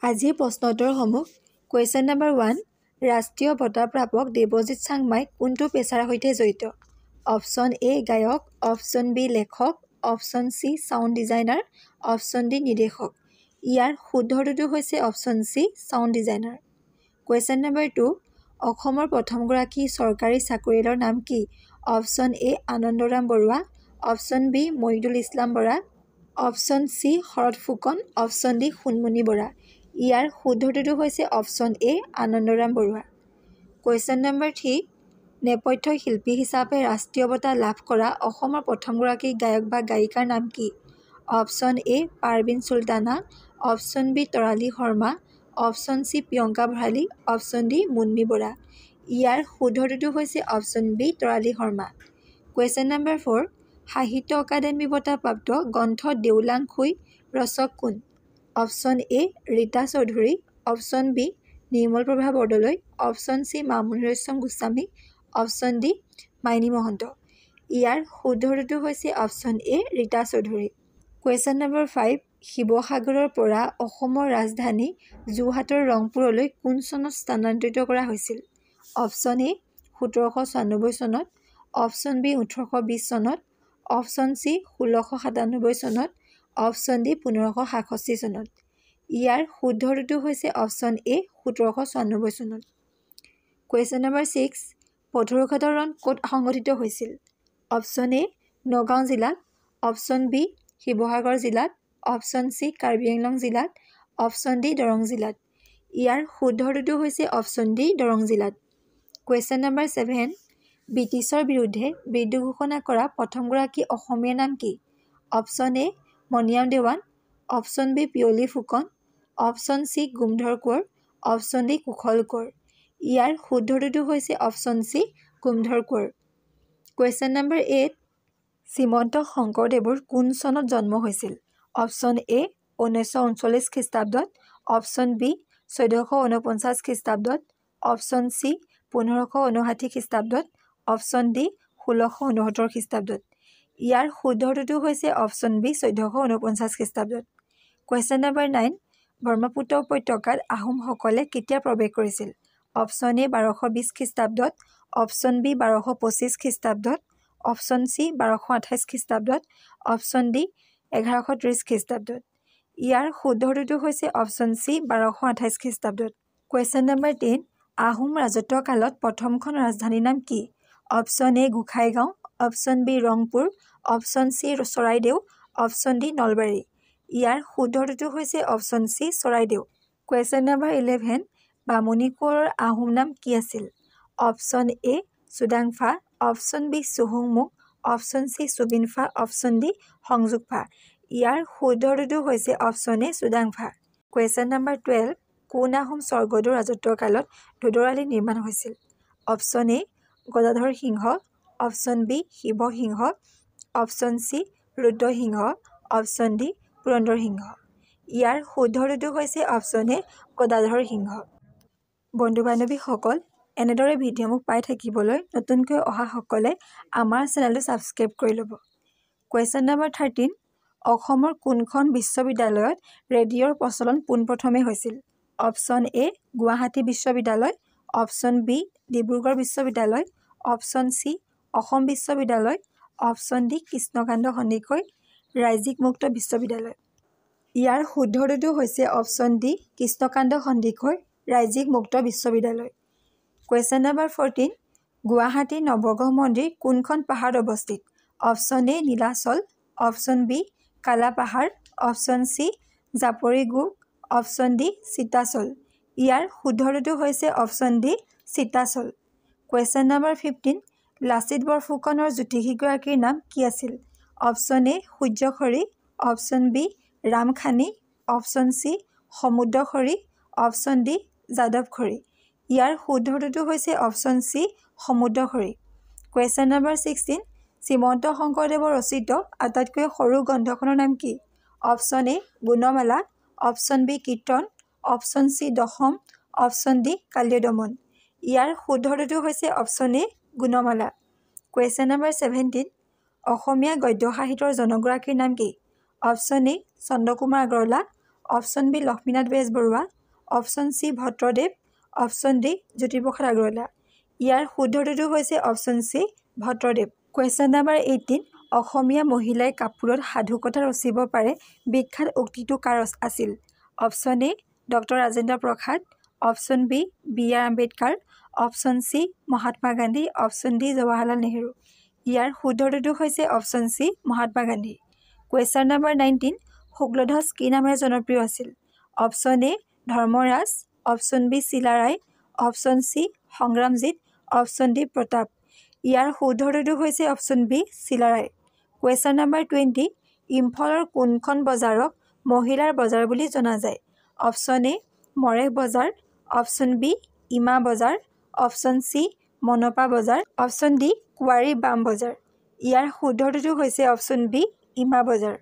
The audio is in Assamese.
আজিৰ প্ৰশ্নোত্তৰসমূহ কুৱেশ্যন নম্বৰ 1 ৰাষ্ট্ৰীয় বঁটা প্ৰাপক দেৱজিৎ চাংমাই কোনটো পেছাৰ সৈতে জড়িত? অপশ্যন এ গায়ক, অপশ্যন বি লেখক, option C sound designer, option D নিৰ্দেশক। ইয়াৰ শুদ্ধ উত্তৰটো হৈছে option C sound designer. Question number 2 অসমৰ প্ৰথমগৰাকী চৰকাৰী চাকৰিয়ালৰ নাম কি? Option A Anandaram Barua, option B Mohidul Islam Bora, option C Sarat Phukan, option D Sonmoni Bora. ইয়াৰ শুদ্ধ উত্তৰটো হৈছে option A Anandaram Barua. Question number 3 নেপথ্য শিল্পী হিচাপে ৰাষ্ট্ৰীয় বঁটা লাভ কৰা অসমৰ প্ৰথমগৰাকী গায়ক বা গায়িকাৰ নাম কি? Option A Parbin Sultana, option B Tarali Sarma, option C Priyanka Bharali, option D Munmi Bora. ইয়াৰ শুদ্ধ উত্তৰটো হৈছে option B Tarali Sharma. Question number 4 সাহিত্য অকাডেমী বঁটা প্ৰাপ্ত গ্ৰন্থ দেওলাংখুই ৰচক কোন? Option A Rita Chowdhury, option B Nirmalprabha Bordoloi, option C Mamoni Raisom Goswami, option D Maini Mahanta. ইয়াৰ শুদ্ধ উত্তৰটো হৈছে option A Rita Chowdhury. Question number 5 শিৱসাগৰৰ পৰা অসমৰ ৰাজধানী যোৰহাটৰ ৰংপুৰলৈ কোন চনত স্থানান্তৰিত কৰা হৈছিল? অপশ্যন এ 1796 চনত, অপশ্যন বি 1820 চনত, অপশ্যন চি 1697 চনত, অপশ্যন ডি 1566 চনত। ইয়াৰ শুদ্ধ উত্তৰটো হৈছে অপশ্যন এ 1796 চনত। কুৱেশ্যন নম্বৰ 6 পথৰুঘাটৰ ৰণ ক'ত সংঘটিত হৈছিল? অপশ্যন এ নগাঁও জিলাত, অপশ্যন বি শিৱসাগৰ জিলাত, অপশ্যন চি কাৰ্বি আংলং জিলাত, অপশ্যন ডি দৰং জিলাত। ইয়াৰ শুদ্ধ উত্তৰটো হৈছে অপশ্যন ডি দৰং জিলাত। কুৱেশ্যন নম্বৰ 7 ব্ৰিটিছৰ বিৰুদ্ধে বিদ্ৰোহ ঘোষণা কৰা প্ৰথমগৰাকী অসমীয়াৰ নাম কি? Option A Maniram Dewan, option B Piyali Phukan, option C Gomdhar Konwar, option D Kushal Konwar. ইয়াৰ শুদ্ধ উত্তৰটো হৈছে option C Gomdhar Konwar. Question number 8 Srimanta শংকৰদেৱৰ কোন চনত জন্ম হৈছিল? অপশ্যন এ 1939 খ্ৰীষ্টাব্দত, অপশ্যন বি 1449 খ্ৰীষ্টাব্দত, অপশ্যন চি 1559 খ্ৰীষ্টাব্দত, অপশ্যন ডি 1669 খ্ৰীষ্টাব্দত। ইয়াৰ শুদ্ধ উত্তৰটো হৈছে অপশ্যন বি 1449 খ্ৰীষ্টাব্দত। কুৱেশ্যন নম্বৰ 9 ব্ৰহ্মপুত্ৰ উপত্যকাত আহোমসকলে কেতিয়া প্ৰৱেশ কৰিছিল? অপশ্যন এ 1220 খ্ৰীষ্টাব্দত, অপশ্যন বি 1225 খ্ৰীষ্টাব্দত, অপশ্যন চি 1228 খ্ৰীষ্টাব্দত, অপশ্যন ডি 1130 খ্ৰীষ্টাব্দত। ইয়াৰ শুদ্ধ উত্তৰটো হৈছে অপশ্যন চি 1228 খ্ৰীষ্টাব্দত। কুৱেশ্যন নম্বৰ 10 আহোম ৰাজত্ব কালত প্ৰথমখন ৰাজধানীৰ নাম কি? Option A Gossaigaon, option B Rangpur, option C Charaideo, option D Nalbari. ইয়াৰ শুদ্ধ উত্তৰটো হৈছে option C Charaideo. Question number 11 Bamuni কোঁৱৰৰ আহোম নাম কি আছিল? Option A Sudangphaa, option B চুহুংমুং, option C Subinphaa, option D Sanyogpha. ইয়াৰ শুদ্ধ উত্তৰটো হৈছে option A Sudangphaa. Question number 12 কোন আহোম স্বৰ্গদেউৰ ৰাজত্বৰ কালত ধোদৰালী নিৰ্মাণ হৈছিল? Option A Gadadhar Singha, option B Sivasingha, option C Rudrasingha, option D Purandar Singha. ইয়াৰ শুদ্ধ উত্তৰটো হৈছে অপশ্যন এ গদাধৰ সিংহ। বন্ধু বান্ধৱীসকল এনেদৰে ভিডিঅ'সমূহ পাই থাকিবলৈ নতুনকৈ অহাসকলে আমাৰ চেনেলটো ছাবস্ক্ৰাইব কৰি ল'ব। কুৱেশ্যন নম্বৰ 13 অসমৰ কোনখন বিশ্ববিদ্যালয়ত ৰেডিঅ'ৰ প্ৰচলন পোনপ্ৰথমে হৈছিল? অপশ্যন এ গুৱাহাটী বিশ্ববিদ্যালয়, অপশ্যন বি ডিব্ৰুগড় বিশ্ববিদ্যালয়, অপশ্যন চি অসম বিশ্ববিদ্যালয়, অপশ্যন ডি কৃষ্ণকান্ত সন্দিকৈ ৰাজ্যিক মুক্ত বিশ্ববিদ্যালয়। ইয়াৰ শুদ্ধ উত্তৰটো হৈছে অপশ্যন ডি কৃষ্ণকান্ত সন্দিকৈ ৰাজ্যিক মুক্ত বিশ্ববিদ্যালয়। কুৱেশ্যন নম্বৰ 14 গুৱাহাটীৰ নৱগ্ৰহ মন্দিৰ কোনখন পাহাৰত অৱস্থিত? Option A Nilachal, option B Kalapahar, option C Japorigog, option D Chitachal. ইয়াৰ শুদ্ধ উত্তৰটো হৈছে option D Chitachal. Question number 15 Lachit বৰফুকনৰ জ্যোতিষীগৰাকীৰ নাম কি আছিল? Option A Suryakhari, option B Ramkhani, option C Samudrakhari, option D Jadavkhari. ইয়াৰ শুদ্ধ উত্তৰটো হৈছে option C Samudrakhari. Question number 16 Srimanta শংকৰদেৱৰ ৰচিত আটাইতকৈ সৰু গ্ৰন্থখনৰ নাম কি? Option A Gunamala, option B Kirtan, option C দশম, অপশ্যন ডি কালিয়দমন। ইয়াৰ শুদ্ধ উত্তৰটো হৈছে option A Gunamala. Question number 17 Asamiya গদ্য সাহিত্যৰ জনকগৰাকীৰ নাম কি? Option A Chandrakumar Agarwala, option B Lakshminath Bezbaroa, option C Bhattadev, option D Jyotiprasad Agarwala. ইয়াৰ শুদ্ধ উত্তৰটো হৈছে option C Bhattadev. Question number 18 Asamiya মহিলাই কাপোৰত সাধুকথা ৰচিব পাৰে বিখ্যাত উক্তিটো কাৰ আছিল? Option A doctor Rajendra Prasad, option B B R. Ambedkar, option C Mahatma Gandhi, option D Jawaharlal Nehru. ইয়াৰ শুদ্ধ উত্তৰটো হৈছে option C Mahatma Gandhi. Question number 19 Shukladhwaj কি নামেৰে জনপ্ৰিয় আছিল? Option A Dharmaraj, option B Chilarai, option C Sangramjit, option D Pratap. ইয়াৰ শুদ্ধ উত্তৰটো হৈছে option B Chilarai. Question number 20 ইম্ফলৰ কোনখন বজাৰক মহিলাৰ বজাৰ বুলি জনা যায়? অপশ্যন এ মৰেহ বজাৰ, অপশ্যন বি ইমা বজাৰ, অপশ্যন চি মনপা বজাৰ, অপশ্যন ডি কুৱাৰী বাম বজাৰ। ইয়াৰ শুদ্ধ উত্তৰটো হৈছে অপশ্যন বি ইমা বজাৰ।